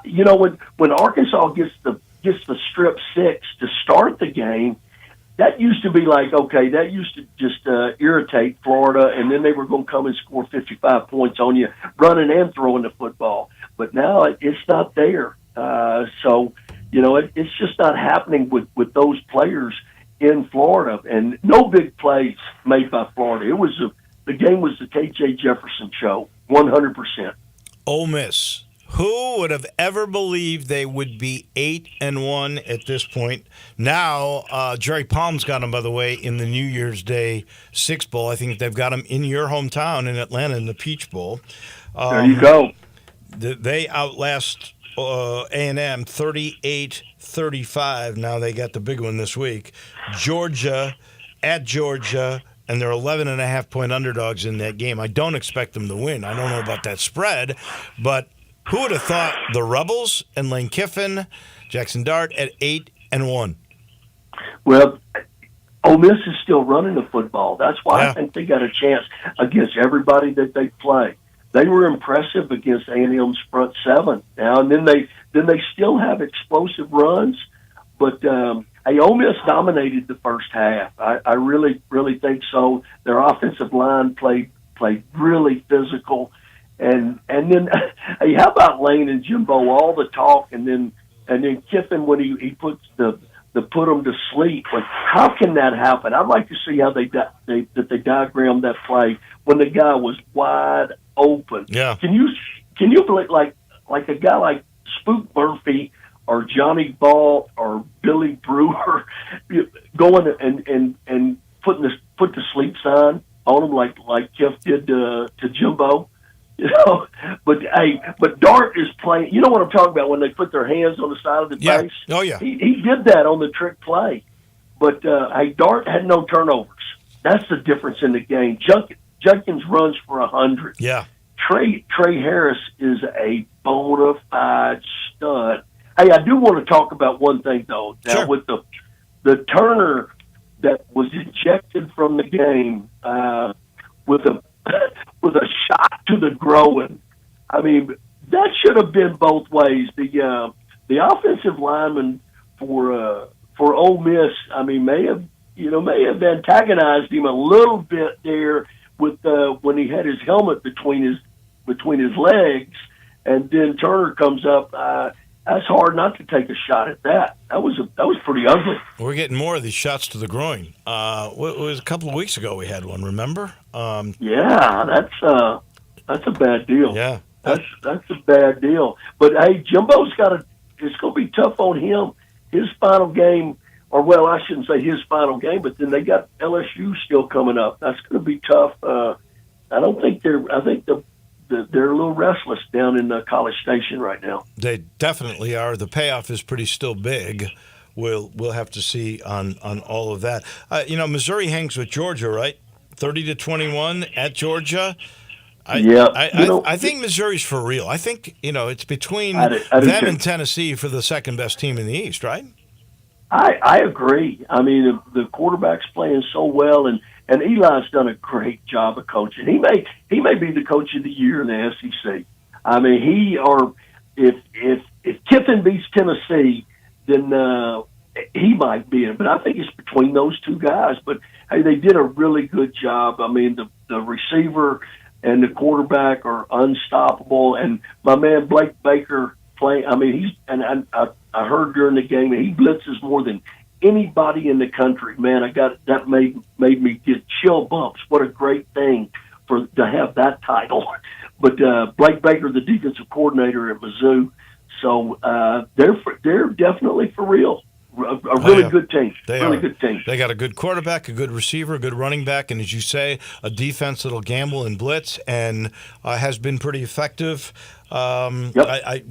when Arkansas gets the gets the strip 6 to start the game, that used to be like, okay, that used to just irritate Florida, and then they were going to come and score 55 points on you, running and throwing the football. But now it's not there. So, it's just not happening with those players in Florida. And no big plays made by Florida. The game was the K.J. Jefferson show, 100%.
Ole Miss. Who would have ever believed they would be 8-1 at this point? Now, Jerry Palm's got them, by the way, in the New Year's Day Six Bowl. I think they've got them in your hometown in Atlanta in the Peach Bowl.
There you go.
They outlast A&M 38-35. Now they got the big one this week. Georgia at Georgia, and they're 11.5-point underdogs in that game. I don't expect them to win. I don't know about that spread, but who would have thought the Rebels and Lane Kiffin, Jackson Dart at 8-1?
Well, Ole Miss is still running the football. That's why I think they got a chance against everybody that they play. They were impressive against A&M's front seven. Now and then they still have explosive runs, but Ole Miss dominated the first half. I really, really think so. Their offensive line played really physical. And then, hey, how about Lane and Jimbo? All the talk, and then Kiffin when he puts the put them to sleep. Like, how can that happen? I'd like to see how they diagrammed that play when the guy was wide open.
Yeah.
Can you believe like a guy like Spook Murphy or Johnny Ball or Billy Brewer going and put the sleep sign on him like Kiff did to Jimbo? But Dart is playing. You know what I'm talking about when they put their hands on the side of the face?
Oh, yeah.
He did that on the trick play. But, Dart had no turnovers. That's the difference in the game. Junkins runs for 100.
Yeah.
Trey Harris is a bona fide stud. Hey, I do want to talk about one thing, though. Now,
sure.
With the Turner that was ejected from the game with a shot to the groin. I mean, that should have been both ways. The offensive lineman for Ole Miss, I mean, may have antagonized him a little bit there with when he had his helmet between his legs, and then Turner comes up. That's hard not to take a shot at that. That was pretty ugly.
We're getting more of these shots to the groin. It was a couple of weeks ago we had one. Remember?
Yeah, that's a bad deal.
Yeah,
that's a bad deal. But hey, Jimbo's it's going to be tough on him. His final game, or well, I shouldn't say his final game, but then they got LSU still coming up. That's going to be tough. I think they're a little restless down in College Station right now.
They definitely are. The payoff is pretty still big. We'll have to see on all of that. Missouri hangs with Georgia, right? 30-21 at Georgia. I think Missouri's for real. I think it's between them and Tennessee for the second best team in the East, right?
I agree. I mean, the quarterback's playing so well, and Eli's done a great job of coaching. He may be the coach of the year in the SEC. I mean, if Kiffin beats Tennessee, then he might be it. But I think it's between those two guys. But hey, they did a really good job. I mean, the receiver and the quarterback are unstoppable. And my man Blake Baker playing. I mean, I heard during the game he blitzes more than anybody in the country. Man, that made me get chill bumps. What a great thing to have that title. But Blake Baker, the defensive coordinator at Mizzou, so they're definitely for real. A really good team. Good team.
They got a good quarterback, a good receiver, a good running back, and as you say, a defense that'll gamble and blitz and has been pretty effective.
Yep.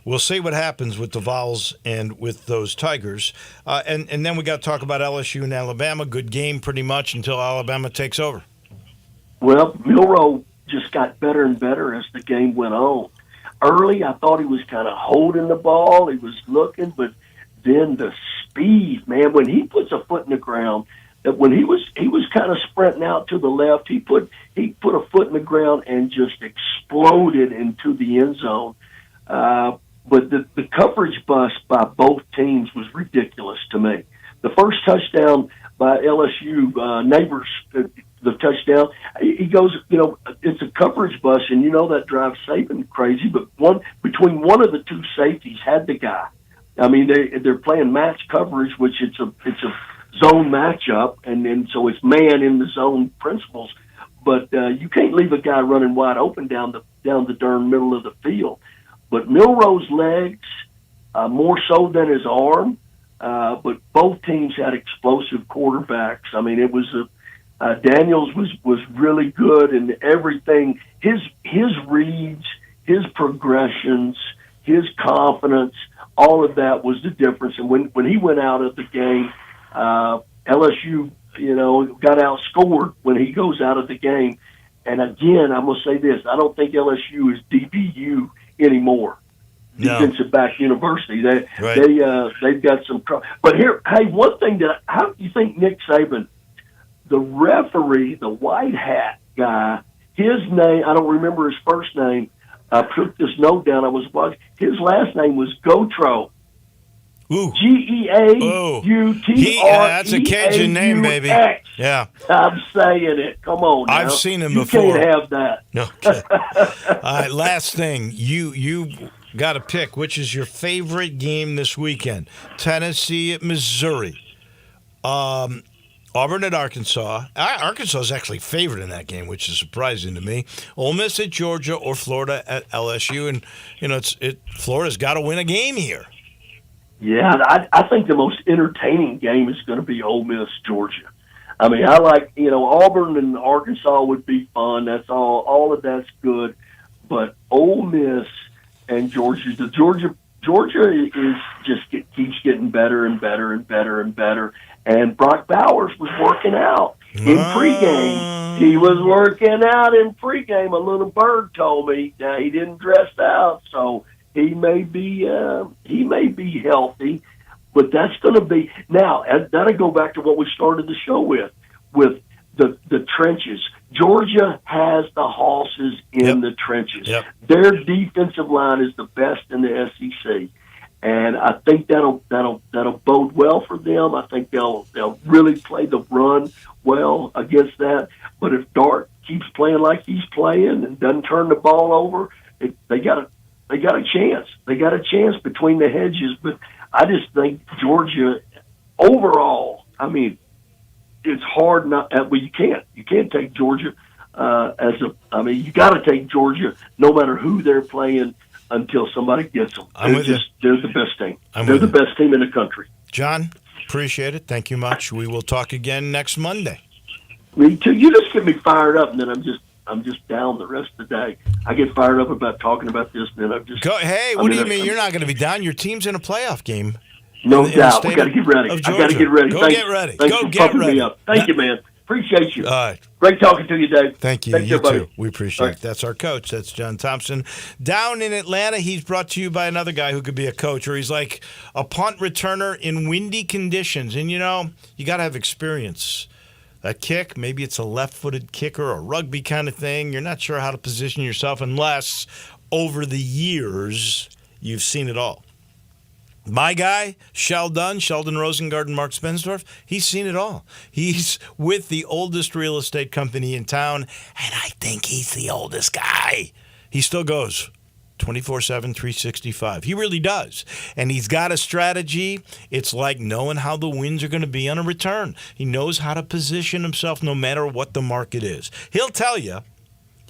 We'll see what happens with the Vols and with those Tigers. And then we got to talk about LSU and Alabama. Good game pretty much until Alabama takes over.
Well, Milroe just got better and better as the game went on. Early, I thought he was kind of holding the ball. He was looking, but then the speed, man, when he puts a foot in the ground, that when he was kind of sprinting out to the left, he put a foot in the ground and just exploded into the end zone. but the coverage bust by both teams was ridiculous to me. The first touchdown by LSU, Neighbors, the touchdown, he goes, it's a coverage bust, and that drives Saban crazy, but between one of the two safeties had the guy. I mean, they're playing match coverage, which it's a zone matchup, and so it's man in the zone principles. But you can't leave a guy running wide open down the darn middle of the field. But Milroe's legs, more so than his arm, but both teams had explosive quarterbacks. I mean, it was Daniels was really good in everything. His reads, his progressions, his confidence, all of that was the difference. And when he went out of the game, LSU, got outscored when he goes out of the game. And again, I'm going to say this: I don't think LSU is DBU anymore.
No.
Defensive back university. They've got some. But here, hey, one thing how do you think Nick Saban, the referee, the white hat guy, his name, I don't remember his first name. I put this note down. I was watching. His last name was Gotro.
Ooh.
G-E-A-U-T-R-E-A-U-X.
That's a Cajun name, baby. Yeah.
I'm saying it. Come on now.
I've seen him before.
You can't have that.
Okay. All right, last thing. You got to pick which is your favorite game this weekend. Tennessee at Missouri. Auburn at Arkansas. Arkansas is actually favored in that game, which is surprising to me. Ole Miss at Georgia or Florida at LSU. And, Florida's got to win a game here.
Yeah, I think the most entertaining game is going to be Ole Miss, Georgia. I mean, I like, Auburn and Arkansas would be fun. That's all of that's good. But Ole Miss and Georgia is keeps getting better and better and better and better. And Brock Bowers was working out in pregame. He was working out in pregame. A little bird told me. Now, he didn't dress out, so he may be healthy, but that's going to be now. That'll go back to what we started the show with the trenches. Georgia has the horses in the trenches. Yep. Their defensive line is the best in the SEC, and I think that'll bode well for them. I think they'll really play the run well against that. But if Dart keeps playing like he's playing and doesn't turn the ball over, they got a chance. They got a chance between the hedges, but I just think Georgia overall, I mean, it's hard not. Well, you can't take Georgia you got to take Georgia no matter who they're playing until somebody gets them. They're the best team. They're the best team in the country.
John, appreciate it. Thank you much. We will talk again next Monday.
Me too. You just get me fired up, and then I'm just down the rest of the day. I get fired up about talking about this, and then I'm just...
What do you mean you're not going to be down? Your team's in a playoff game.
No doubt. We got to get ready. I got to get ready.
Get ready.
Thanks for pumping me up. Thank you, man. Appreciate you.
All right.
Great talking to you, Dave.
Thank you.
Thanks,
you
everybody.
too. We appreciate it. That's our coach. That's John Thompson. Down in Atlanta, he's brought to you by another guy who could be a coach, or he's like a punt returner in windy conditions. And, you got to have experience. That kick, maybe it's a left-footed kicker or rugby kind of thing. You're not sure how to position yourself unless over the years you've seen it all. My guy, Sheldon Rosengard and Mark Spensdorf, he's seen it all. He's with the oldest real estate company in town, and I think he's the oldest guy. He still goes 24/7, 365. He really does. And he's got a strategy. It's like knowing how the winds are going to be on a return. He knows how to position himself no matter what the market is. He'll tell you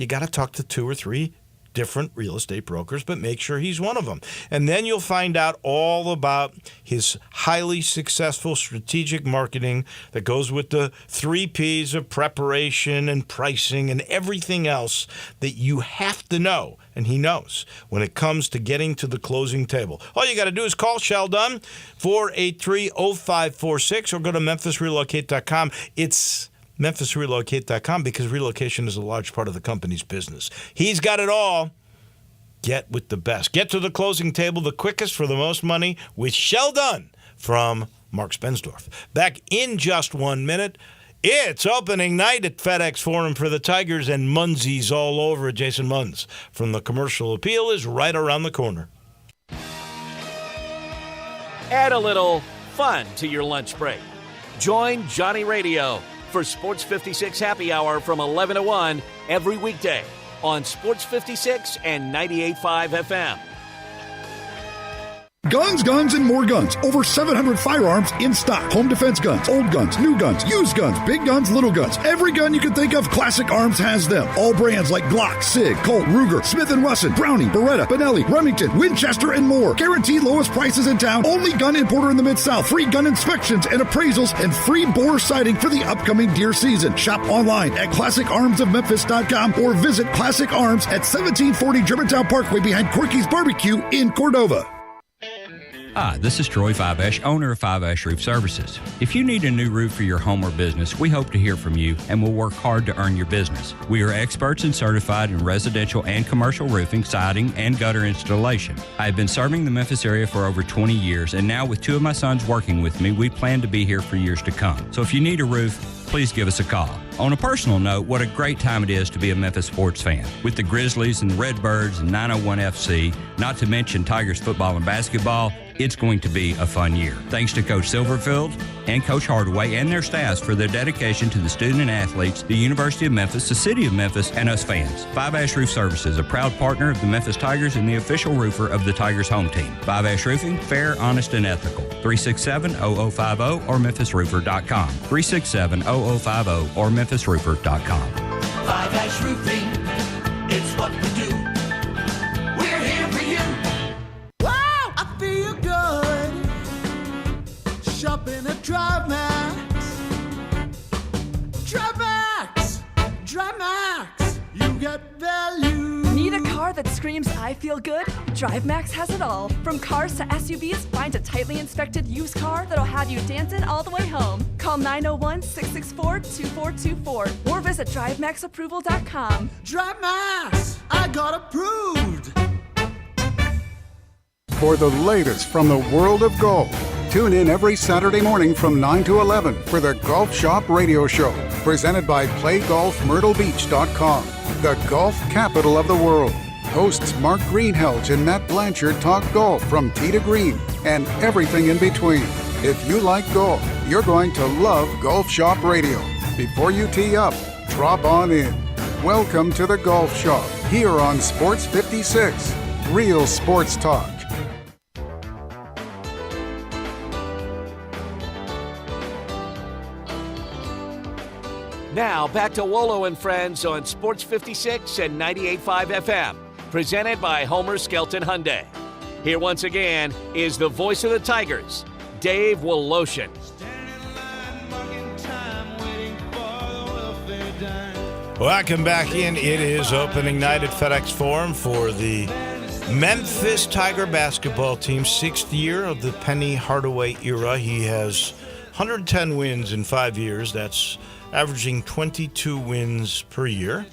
got to talk to 2 or 3 different real estate brokers, but make sure he's one of them. And then you'll find out all about his highly successful strategic marketing that goes with the 3 Ps of preparation and pricing and everything else that you have to know, and he knows, when it comes to getting to the closing table. All you got to do is call Sheldon, 483-0546, or go to MemphisRelocate.com. It's MemphisRelocate.com because relocation is a large part of the company's business. He's got it all. Get with the best. Get to the closing table the quickest for the most money with Sheldon from Mark Spensdorf. Back in just 1 minute. It's opening night at FedEx Forum for the Tigers, and Munsey's all over it. Jason Munz from the Commercial Appeal is right around the corner.
Add a little fun to your lunch break. Join Johnny Radio for Sports 56 Happy Hour from 11 to 1 every weekday on Sports 56 and 98.5 FM.
Guns, guns, and more guns. Over 700 firearms in stock. Home defense guns, old guns, new guns, used guns, big guns, little guns. Every gun you can think of, Classic Arms has them. All brands like Glock, Sig, Colt, Ruger, Smith & Wesson, Browning, Beretta, Benelli, Remington, Winchester, and more. Guaranteed lowest prices in town. Only gun importer in the Mid-South. Free gun inspections and appraisals and free bore sighting for the upcoming deer season. Shop online at ClassicArmsOfMemphis.com or visit Classic Arms at 1740 Germantown Parkway behind Corky's Barbecue in Cordova.
Hi, this is Troy Fivesh, owner of Fivesh Roof Services. If you need a new roof for your home or business, we hope to hear from you and will work hard to earn your business. We are experts and certified in residential and commercial roofing, siding, and gutter installation. I have been serving the Memphis area for over 20 years, and now with 2 of my sons working with me, we plan to be here for years to come. So if you need a roof, please give us a call. On a personal note, what a great time it is to be a Memphis sports fan. With the Grizzlies and the Redbirds and 901 FC, not to mention Tigers football and basketball, it's going to be a fun year. Thanks to Coach Silverfield and Coach Hardaway and their staffs for their dedication to the student and athletes, the University of Memphis, the City of Memphis, and us fans. Five Ash Roof Services, a proud partner of the Memphis Tigers and the official roofer of the Tigers home team. Five Ash Roofing, fair, honest, and ethical. 367-0050 or memphisroofer.com. 367-0050 or memphisroofer.com.
Five Ash Roofing, it's what we do. We're here for you. Wow, I feel good. Shopping at DriveMax. DriveMax, you get value.
Need a car that screams I feel good? DriveMax has it all. From cars to SUVs, find a tightly inspected used car that'll have you dancing all the way home. Call 901-664-2424 or visit DriveMaxApproval.com.
DriveMax, I got approved.
For the latest from the world of golf, tune in every Saturday morning from 9 to 11 for the Golf Shop Radio Show, presented by PlayGolfMyrtleBeach.com, the golf capital of the world. Hosts Mark Greenhelge and Matt Blanchard talk golf from tee to green and everything in between. If you like golf, you're going to love Golf Shop Radio. Before you tee up, drop on in. Welcome to the Golf Shop here on Sports 56, real sports talk.
Now, back to Wolo and Friends on Sports 56 and 98.5 FM, presented by Homer Skelton Hyundai. Here once again is the voice of the Tigers, Dave Woloshin.
Welcome back in. It is opening night at FedEx Forum for the Memphis Tiger basketball team, 6th year of the Penny Hardaway era. He has 110 wins in 5 years. That's averaging 22 wins per year.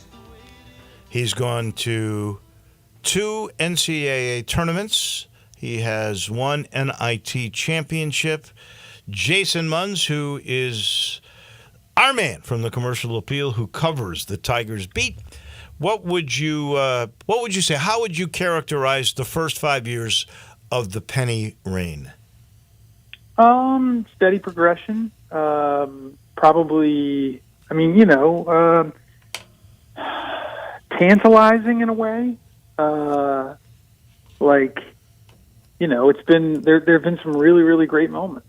He's gone to 2 NCAA tournaments. He has 1 NIT championship. Jason Munz, who is our man from the Commercial Appeal, who covers the Tigers beat. What would you say? How would you characterize the first 5 years of the Penny reign?
Steady progression. Probably, tantalizing in a way. It's been there have been some really, really great moments.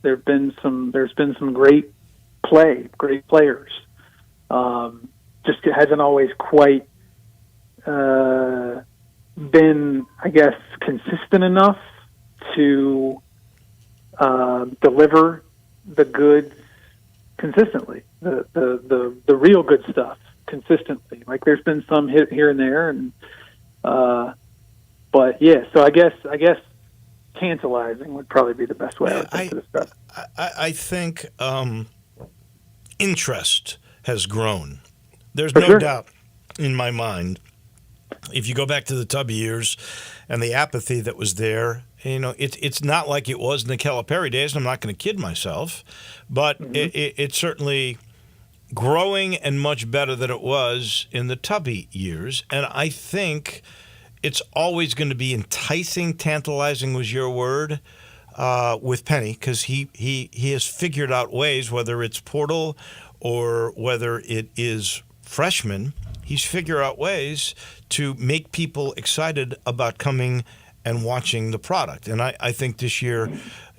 There's been some great play, great players. Just it hasn't always quite been, I guess, consistent enough to deliver the goods consistently, the real good stuff consistently. Like there's been some hit here and there, and but yeah. So I guess tantalizing would probably be the best way to describe it.
I think interest has grown. There's
For
no
sure.
doubt in my mind. If you go back to the Tubby years and the apathy that was there, it's not like it was in the Calipari days, and I'm not going to kid myself, but it's certainly growing and much better than it was in the Tubby years. And I think it's always going to be enticing, tantalizing was your word, with Penny, because he has figured out ways, whether it's portal or whether it is freshman, he's figured out ways to make people excited about coming and watching the product. And I think this year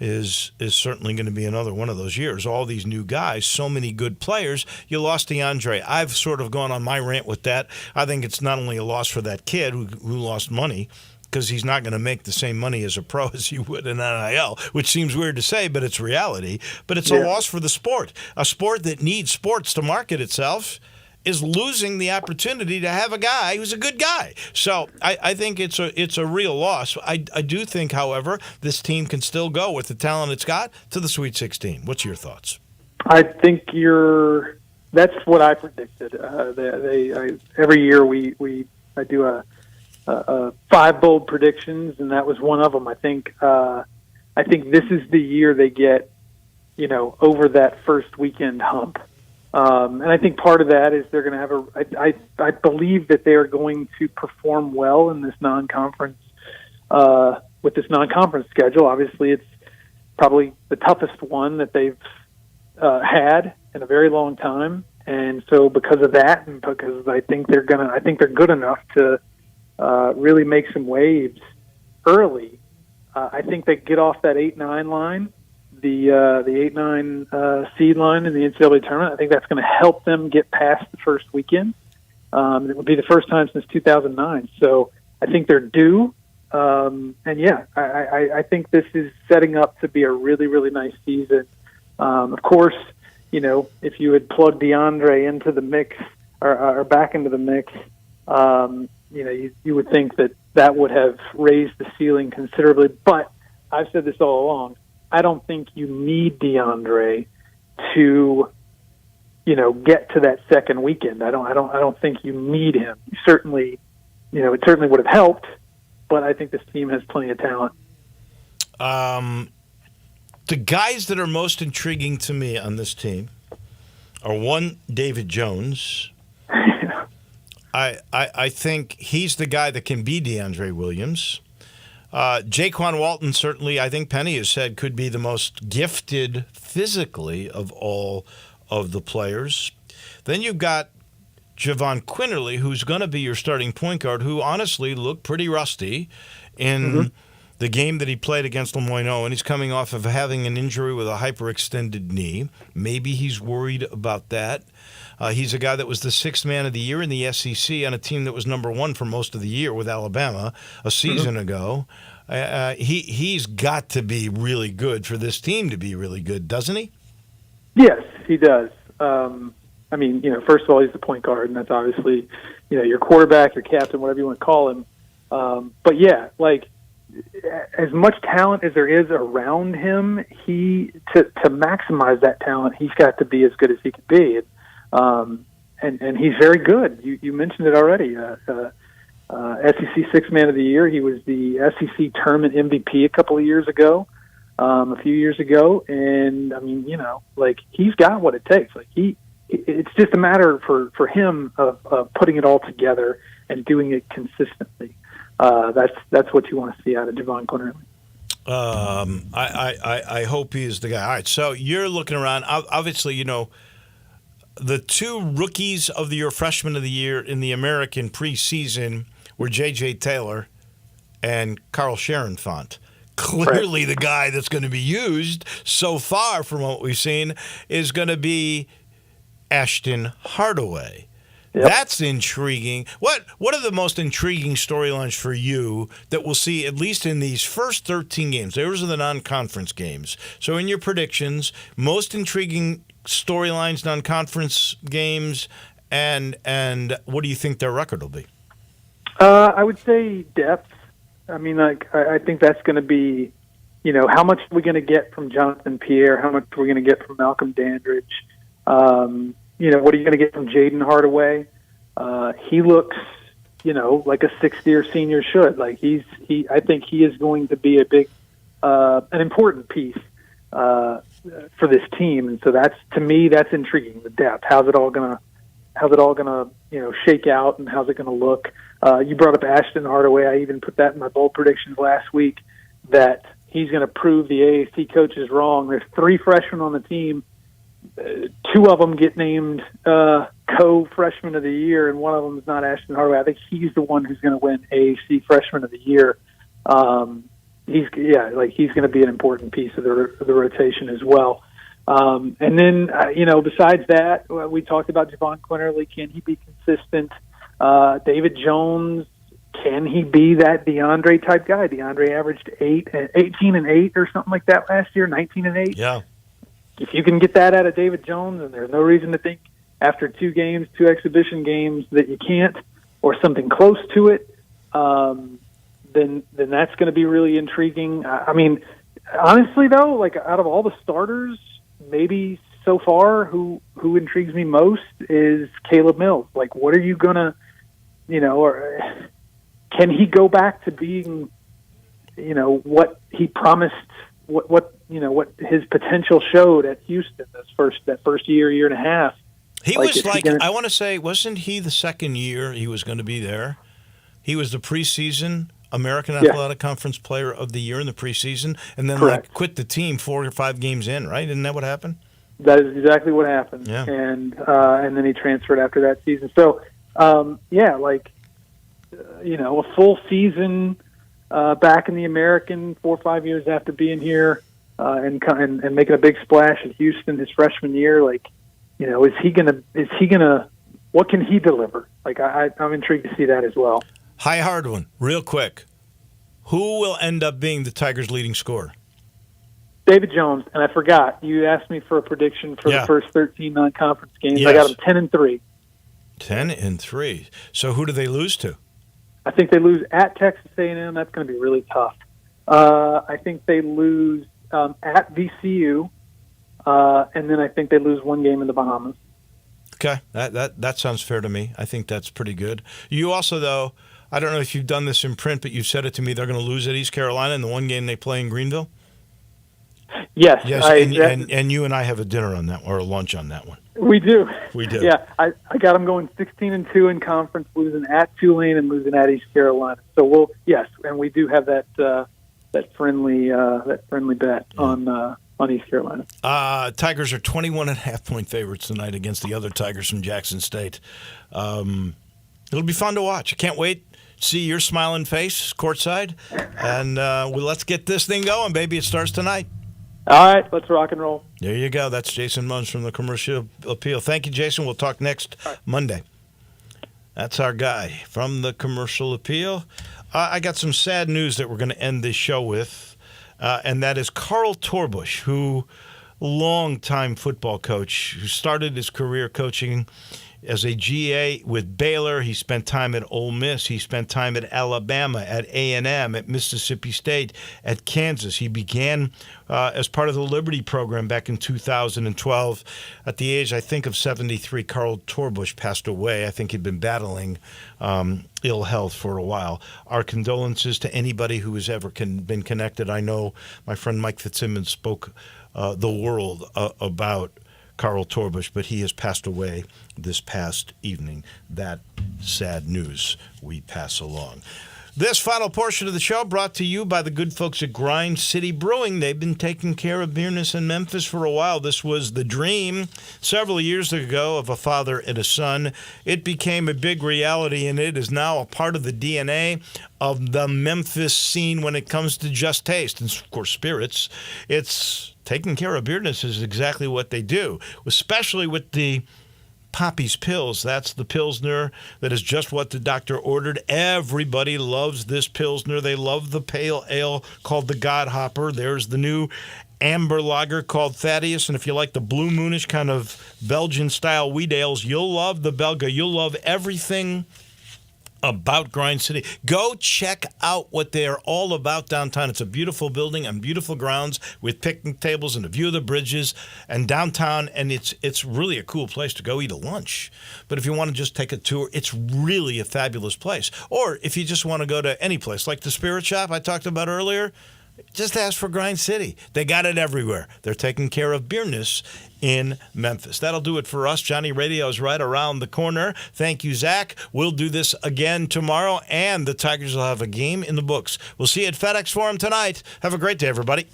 is certainly going to be another one of those years. All these new guys, so many good players. You lost DeAndre. I've sort of gone on my rant with that. I think it's not only a loss for that kid who lost money, because he's not going to make the same money as a pro as he would in NIL, which seems weird to say, but it's reality. But it's a loss for the sport. A sport that needs sports to market itself is losing the opportunity to have a guy who's a good guy. So I think it's a real loss. I do think, however, this team can still go with the talent it's got to the Sweet 16. What's your thoughts?
I think that's what I predicted. Every year I do a 5 bold predictions, and that was one of them. I think this is the year they get, over that first weekend hump. And I think part of that is they're going to have I believe that they are going to perform well in this non-conference, with this non-conference schedule. Obviously, it's probably the toughest one that they've had in a very long time. And so because of that, and because I think they're good enough to really make some waves early, I think they get off that 8-9 line, the 8-9 seed line in the NCAA tournament. I think that's going to help them get past the first weekend. It would be the first time since 2009. So I think they're due. I think this is setting up to be a really, really nice season. Of course, if you had plugged DeAndre into the mix or back into the mix, you would think that would have raised the ceiling considerably. But I've said this all along. I don't think you need DeAndre to, get to that second weekend. I don't think you need him. You certainly, it certainly would have helped, but I think this team has plenty of talent.
The guys that are most intriguing to me on this team are, one, David Jones. I think he's the guy that can be DeAndre Williams. Jaquan Walton, certainly, I think Penny has said, could be the most gifted physically of all of the players. Then you've got Javon Quinterly, who's going to be your starting point guard, who honestly looked pretty rusty in the game that he played against Lemoyne-O, and he's coming off of having an injury with a hyperextended knee. Maybe he's worried about that. He's a guy that was the 6th man of the year in the SEC on a team that was number 1 for most of the year with Alabama a season ago. He's got to be really good for this team to be really good, doesn't he?
Yes, he does. First of all, he's the point guard, and that's obviously, your quarterback, your captain, whatever you want to call him. As much talent as there is around him, to maximize that talent, he's got to be as good as he could be. And he's very good. You mentioned it already. SEC 6th man of the year. He was the SEC tournament MVP a few years ago. And he's got what it takes. It's just a matter for him of putting it all together and doing it consistently. That's what you want to see out of Javon Quinterly.
I hope he is the guy. All right, so you're looking around. Obviously, the 2 rookies of the year, freshman of the year in the American preseason were J.J. Taylor and Carl Sharonfont. Clearly, the guy that's going to be used so far from what we've seen is going to be Ashton Hardaway. Yep. That's intriguing. What are the most intriguing storylines for you that we'll see at least in these first 13 games? Those are the non-conference games. So in your predictions, most intriguing storylines, non-conference games, and what do you think their record will be?
I would say depth. I think that's going to be, how much are we going to get from Jonathan Pierre? How much are we going to get from Malcolm Dandridge? What are you going to get from Jaden Hardaway? He looks, like a 6th-year senior should. I think he is going to be a big, an important piece for this team, and so to me that's intriguing. The depth. How's it all going all going to shake out, and how's it going to look? You brought up Ashton Hardaway. I even put that in my bold predictions last week that he's going to prove the AAC coaches wrong. There's 3 freshmen on the team. 2 of them get named co-freshman of the year, and one of them is not Ashton Hardaway. I think he's the one who's going to win AAC freshman of the year. He's going to be an important piece of the rotation as well. And then, besides that, we talked about Javon Quinterly. Can he be consistent? David Jones, can he be that DeAndre type guy? DeAndre averaged 18 and 8 or something like that last year, 19 and 8.
Yeah.
If you can get that out of David Jones, and there's no reason to think after 2 exhibition games, that you can't, or something close to it, then that's going to be really intriguing. I mean, honestly, though, like out of all the starters, maybe so far, who intrigues me most is Caleb Mills. Like, what are you going to, or can he go back to being, what he promised, what his potential showed at Houston that first year and a half?
He was I want to say, wasn't he the second year he was going to be there? He was the preseason American Athletic Conference Player of the Year in the preseason, and then quit the team 4 or 5 games in, right? Isn't that what happened?
That is exactly what happened.
Yeah.
And then he transferred after that season. So, a full season back in the American 4 or 5 years after being here and making a big splash at Houston his freshman year. Like, is he gonna? What can he deliver? Like, I'm intrigued to see that as well.
High hard one, real quick. Who will end up being the Tigers' leading scorer?
David Jones, and I forgot. You asked me for a prediction for the first 13 non-conference games.
Yes.
I got them 10-3.
10-3. So who do they lose to?
I think they lose at Texas A&M. That's going to be really tough. I think they lose at VCU, and then I think they lose 1 game in the Bahamas.
Okay, that sounds fair to me. I think that's pretty good. You also, though, I don't know if you've done this in print, but you've said it to me, they're going to lose at East Carolina in the 1 game they play in Greenville?
Yes.
And you and I have a dinner on that, or a lunch on that one.
We do.
We do.
Yeah, I got them going 16-2 in conference, losing at Tulane and losing at East Carolina. So and we do have that friendly bet on East Carolina.
Tigers are 21.5-point favorites tonight against the other Tigers from Jackson State. It'll be fun to watch. I can't wait to see your smiling face courtside, and let's get this thing going, baby. It starts tonight.
All right, let's rock and roll.
There you go. That's Jason Munns from the Commercial Appeal. Thank you, Jason. We'll talk next Monday. That's our guy from the Commercial Appeal. I got some sad news that we're going to end this show with, and that is Carl Torbush, who, longtime football coach, who started his career coaching as a GA with Baylor. He spent time at Ole Miss. He spent time at Alabama, at A&M, at Mississippi State, at Kansas. He began as part of the Liberty program back in 2012. At the age, I think, of 73, Carl Torbush passed away. I think he'd been battling ill health for a while. Our condolences to anybody who has ever been connected. I know my friend Mike Fitzsimmons spoke the world about Carl Torbush, but he has passed away this past evening. That sad news we pass along. This final portion of the show brought to you by the good folks at Grind City Brewing. They've been taking care of business in Memphis for a while. This was the dream several years ago of a father and a son. It became a big reality, and it is now a part of the DNA of the Memphis scene when it comes to just taste and, of course, spirits. It's taking care of business is exactly what they do, especially with the Poppy's Pills. That's the Pilsner that is just what the doctor ordered. Everybody loves this Pilsner. They love the pale ale called the Godhopper. There's the new amber lager called Thaddeus. And if you like the Blue Moonish kind of Belgian-style wheat ales, you'll love the Belga. You'll love everything about Grind City. Go check out what they are all about downtown. It's a beautiful building and beautiful grounds with picnic tables and a view of the bridges and downtown, and it's really a cool place to go eat a lunch. But if you want to just take a tour, it's really a fabulous place. Or if you just want to go to any place, like the Spirit Shop I talked about earlier, Just ask for Grind City. They got it everywhere. They're taking care of beerness in Memphis. That'll do it for us. Johnny Radio is right around the corner. Thank you, Zach. We'll do this again tomorrow, and the Tigers will have a game in the books. We'll see you at FedEx Forum tonight. Have a great day, everybody.